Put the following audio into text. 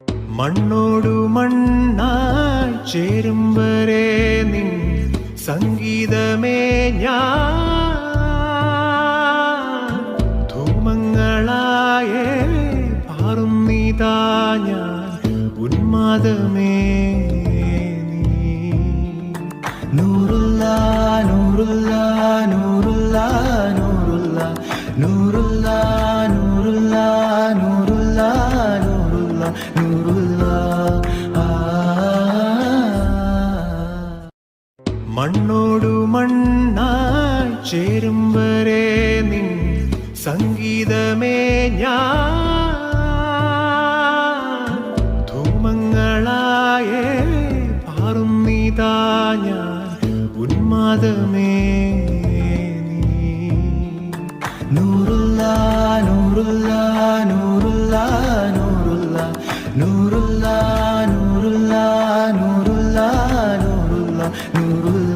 മണ്ണോടു മണ്ണായി ചേരും വരെ നിൻ സംഗീതമേ ഞാൻ ധൂമങ്ങളായേ പാറുന്നിതാ ഞാൻ ഉന്മാദമേ നൂറുള്ള നൂറുള്ള നൂറുള്ള നൂറുള്ള നൂറുള്ള നൂറുള്ള നൂറുള്ള നൂറുള്ള നൂറുള്ള മണ്ണോടു മണ്ണായി ചേരും വരെ നിൻ സംഗീതമേ ഞാൻ ധൂമങ്ങളായേ പാറുന്നിതാ ഞാൻ ഉന്മാദമേ നൂറുള്ള നൂറുള്ള നൂറുള്ള നൂറുള്ള നൂറുള്ള നൂറുള്ള നൂറുള്ള നൂറുള്ള നൂറുള്ള